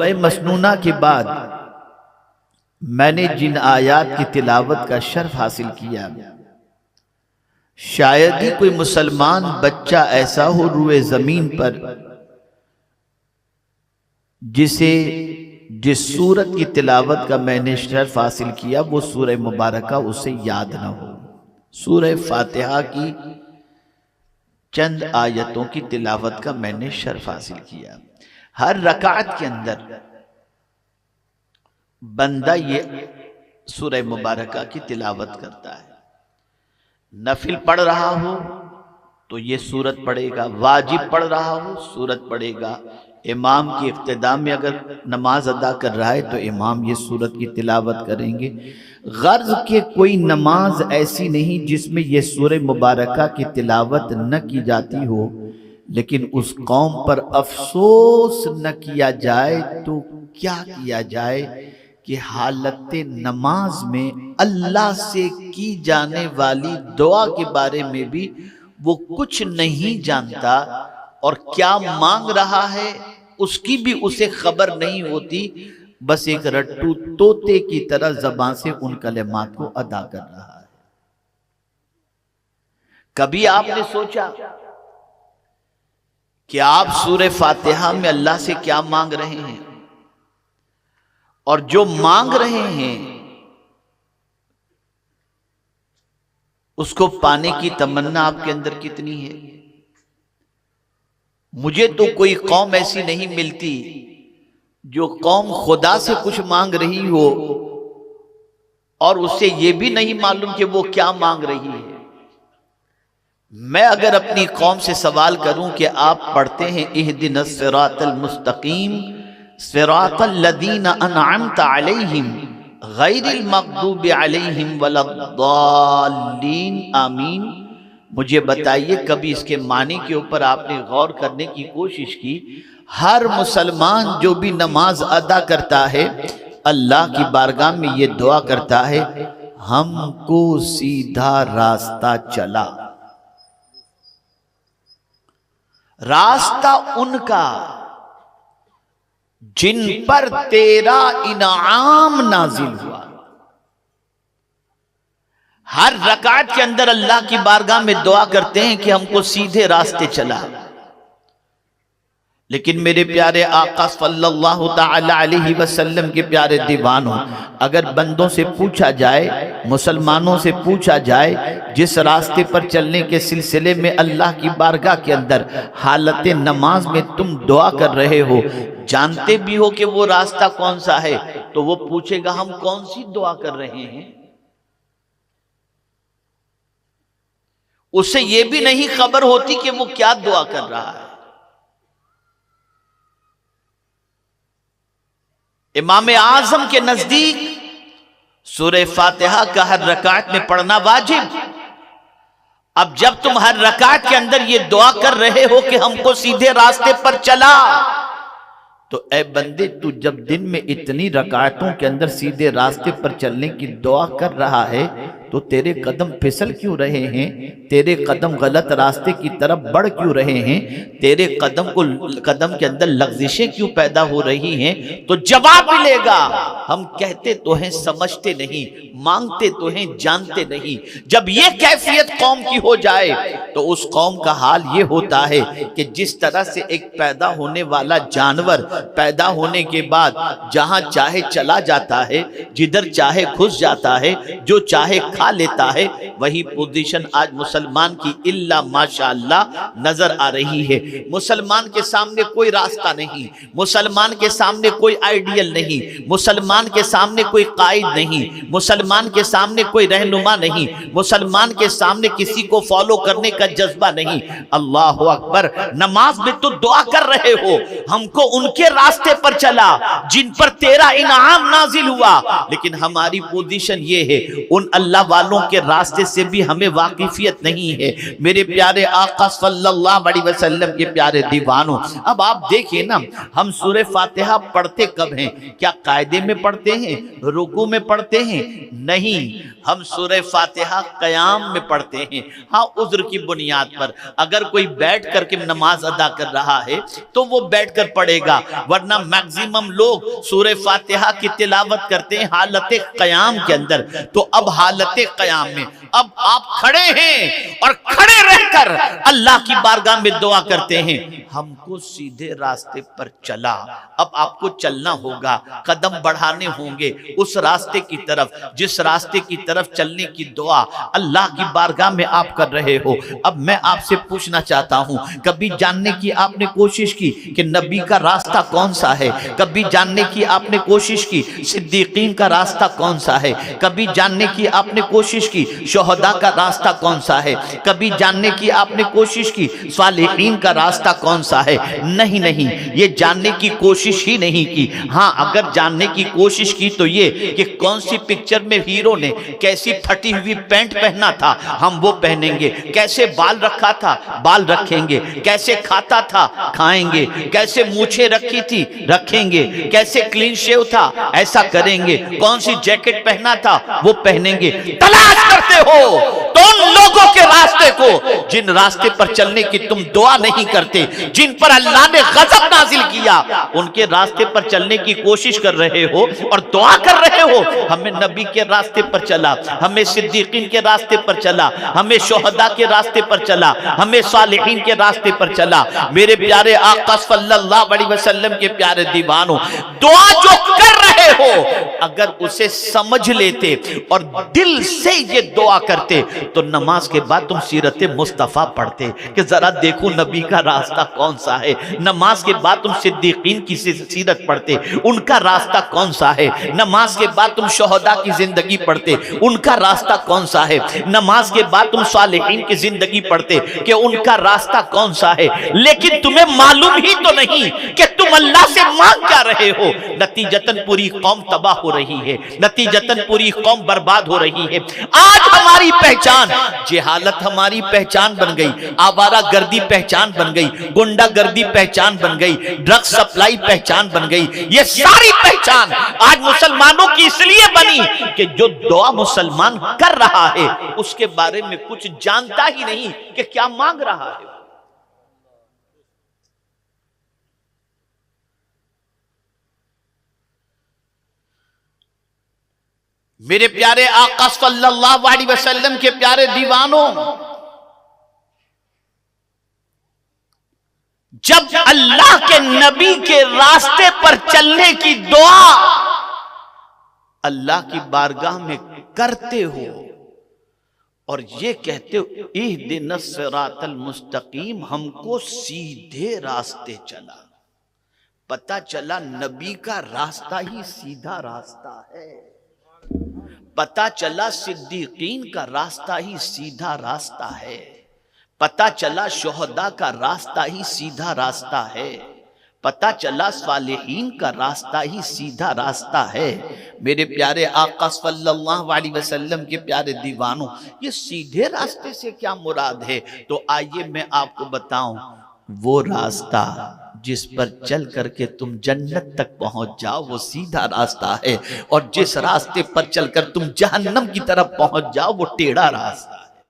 खुतबा मसनूना के बाद मैंने जिन आयात की तिलावत का शर्फ हासिल किया, शायद ही कोई मुसलमान बच्चा ऐसा हो रुए जमीन पर जिसे जिस सूरत की तिलावत का मैंने शर्फ हासिल किया वो सूरह मुबारका उसे याद ना हो। सूरह फातिहा की चंद आयतों की तिलावत का मैंने शर्फ हासिल किया। हर रकात के अंदर बंदा ये सूरह मुबारका की तिलावत करता है। नफिल पढ़ रहा हो तो ये सूरत पढ़ेगा, वाजिब पढ़ रहा हो सूरत पढ़ेगा, इमाम की इक्तिदा में अगर नमाज अदा कर रहा है तो इमाम ये सूरत की तिलावत करेंगे। गर्ज के कोई नमाज ऐसी नहीं जिसमें ये सूरह मुबारका की तिलावत न की जाती हो, लेकिन उस कौम पर अफसोस न किया जाए तो क्या किया जाए कि हालत नमाज में अल्लाह से की जाने वाली दुआ के बारे में भी वो कुछ नहीं जानता और क्या मांग रहा है उसकी भी उसे खबर नहीं होती। बस एक रट्टू तोते की तरह ज़बान से उन कलेमात को अदा कर रहा है। कभी आपने सोचा कि आप सूरह फातिहा में अल्लाह से क्या मांग रहे हैं और जो मांग रहे हैं उसको पाने की तमन्ना आपके अंदर कितनी है? मुझे तो कोई कौम ऐसी नहीं मिलती जो कौम खुदा से कुछ मांग रही हो और उससे ये भी नहीं मालूम कि वो क्या मांग रही है। मैं अगर अपनी कौम से सवाल करूं कि आप पढ़ते हैं इहदिनस सिरातल मुस्तकीम सिरातल लदीना अनअमता अलैहिम गैरिल मग़दूबि अलैहिम वलद्दाल्लीन आमीन, मुझे बताइए कभी इसके मानी के ऊपर आपने गौर करने की कोशिश की? हर मुसलमान जो भी नमाज अदा करता है अल्लाह की बारगाह में ये दुआ करता है, हमको सीधा रास्ता चला। रास्ता उनका जिन पर तेरा इनाम नाजिल हुआ। हर रकात के अंदर अल्लाह की बारगाह में दुआ करते हैं कि हमको सीधे रास्ते चला। लेकिन मेरे प्यारे आका सल्लल्लाहु ताला अलैहि वसल्लम के प्यारे दीवानों, अगर बंदों से पूछा जाए, मुसलमानों से पूछा जाए, जिस रास्ते पर चलने के सिलसिले में अल्लाह की बारगाह के अंदर हालत नमाज में तुम दुआ कर रहे हो, जानते भी हो कि वो रास्ता कौन सा है, तो वो पूछेगा हम कौन सी दुआ कर रहे हैं। उसे ये भी नहीं खबर होती कि वो क्या दुआ कर रहा है। इमाम आजम के नजदीक सूरह फातिहा का हर रकात में पढ़ना वाजिब। अब जब तुम हर रकात के अंदर ये दुआ कर रहे हो कि हमको सीधे रास्ते पर चला, तो ए बंदे, तू जब दिन में इतनी रकातों के अंदर सीधे रास्ते पर चलने की दुआ कर रहा है तो तेरे कदम फिसल क्यों रहे हैं? तेरे कदम गलत रास्ते की तरफ बढ़ क्यों रहे हैं? तेरे कदम के अंदर लग़ज़िशें क्यों पैदा हो रही हैं? तो जवाब मिलेगा, हम कहते तो हैं समझते नहीं, मांगते तो हैं जानते नहीं। जब ये कैफियत कौम की हो जाए तो उस कौम का हाल ये होता है कि जिस तरह से एक पैदा होने वाला जानवर पैदा होने के बाद जहां चाहे चला जाता है, जिधर चाहे घुस जाता है, जो चाहे खा लेता है, वही पोजीशन आज मुसलमान की इल्ला माशाअल्लाह नजर आ रही है। मुसलमान के सामने कोई रास्ता नहीं, मुसलमान के सामने कोई आइडियल नहीं, मुसलमान के सामने कोई कायद नहीं, मुसलमान के सामने कोई रहनुमा नहीं, मुसलमान के सामने किसी को फॉलो करने का जज्बा नहीं। अल्लाह अकबर, नमाज में तो दुआ कर रहे हो हमको उनके रास्ते पर चला जिन पर तेरा इनाम नाजिल हुआ, लेकिन हमारी पोजीशन ये है उन अल्लाह वालों के रास्ते से भी हमें वाकिफियत नहीं है। मेरे प्यारे आका सल्लल्लाहु अलैहि वसल्लम के प्यारे दीवानों, अब आप देखिए ना, हम सूरह फातिहा पढ़ते कब हैं? क्या कायदे में पढ़ते हैं, रुकू में पढ़ते हैं? नहीं, हम सूरह फातिहा क़याम में पढ़ते हैं। हाँ, उज़्र की बुनियाद पर अगर कोई बैठ करके नमाज अदा कर रहा है तो वो बैठ कर पढ़ेगा, वरना मैक्सिमम लोग सूरह फातिहा की तिलावत करते हैं हालत क़याम के अंदर। तो अब हालत क़याम में अब आप खड़े हैं और खड़े रहकर अल्लाह की बारगाह में दुआ करते हैं, हमको सीधे रास्ते पर चला। अब आपको चलना होगा, कदम बढ़ाने होंगे उस रास्ते की तरफ जिस रास्ते की तरफ चलने की दुआ अल्लाह की बारगाह में आप कर रहे हो। अब मैं आपसे पूछना चाहता हूं, कभी जानने की आपने कोशिश की कि नबी का रास्ता कौन सा है? कभी जानने की आपने कोशिश की सिद्दीकीन का रास्ता कौन सा है? कभी जानने की आपने कोशिश की शुहदा का रास्ता कौन सा है? कभी जानने की आपने कोशिश की सालिहीन का रास्ता कौन सा है? नहीं नहीं, ये जानने की कोशिश ही नहीं की। हाँ, अगर जानने की कोशिश की तो ये कि कौन सी पिक्चर में हीरो ने कैसी फटी हुई पैंट पहना था हम वो पहनेंगे, कैसे बाल रखा था बाल रखेंगे, कैसे खाता था खाएंगे, कैसे मूछें रखी थी रखेंगे, कैसे क्लीन शेव था ऐसा करेंगे, कौन सी जैकेट पहना था वो पहनेंगे। तलाश करते हो तो उन लोगों के रास्ते को जिन रास्ते पर चलने की तुम दुआ नहीं करते, जिन पर अल्लाह ने गजब नाजिल किया, उनके रास्ते पर चलने की कोशिश कर रहे हो और दुआ कर रहे हो हमें नबी के रास्ते पर चला, हमें सिद्दीकीन के रास्ते पर चला, हमें शुहदा के रास्ते पर चला, हमें सालिहीन के रास्ते पर चला। मेरे प्यारे आका सल्लल्लाहु अलैहि वसल्लम के प्यारे दीवानों, दुआ जो कर रहे हो अगर उसे समझ लेते और दिल से ये दुआ करते तो नमाज के बाद तुम सीरत मुस्तफ़ा पढ़ते कि जरा देखो नबी का रास्ता कौन सा है। नमाज के बाद तुम सिद्दीकीन की सीरत पढ़ते, उनका रास्ता कौन सा है। नमाज के बाद तुम शुहदा की जिंदगी पढ़ते, उनका रास्ता कौन सा है। नमाज के बाद तुम सालिहीन की जिंदगी पढ़ते कि उनका रास्ता कौन सा है। लेकिन तुम्हें मालूम ही तो नहीं कि तुम अल्लाह से मांग क्या रहे हो। नतीजतन पूरी कौम तबाह हो रही है, नतीजतन पूरी कौम बर्बाद हो रही है। आज हमारी पहचान जेहालत हमारी पहचान बन गई, आवारा गर्दी पहचान बन गई, गुंडा गर्दी पहचान बन गई, ड्रग्स सप्लाई पहचान बन गई। ये सारी पहचान आज मुसलमानों की इसलिए बनी कि जो दुआ मुसलमान कर रहा है उसके बारे में कुछ जानता ही नहीं कि क्या मांग रहा है। मेरे प्यारे आका सल्लल्लाहु अलैहि वसल्लम के प्यारे दीवानों, जब अल्लाह के नबी के रास्ते पर चलने की दुआ अल्लाह की बारगाह में करते हो और ये कहते हो इहदिनस सिरातल मुस्तकीम, हमको सीधे रास्ते चला, पता चला नबी का रास्ता ही सीधा रास्ता है। पता चला सिद्दीकीन का रास्ता ही सीधा रास्ता है। पता चला शुहदा का रास्ता ही सीधा रास्ता है। पता चला सालिहीन का रास्ता ही सीधा रास्ता है। मेरे प्यारे आका सल्लल्लाहु अलैहि वसल्लम के प्यारे दीवानों, ये सीधे रास्ते से क्या मुराद है? तो आइए मैं आपको बताऊं, वो रास्ता जिस पर चल करके तुम जन्नत तक पहुंच जाओ वो सीधा रास्ता है, और जिस रास्ते पर चलकर तुम जहन्नम की तरफ पहुंच जाओ वो टेढ़ा रास्ता।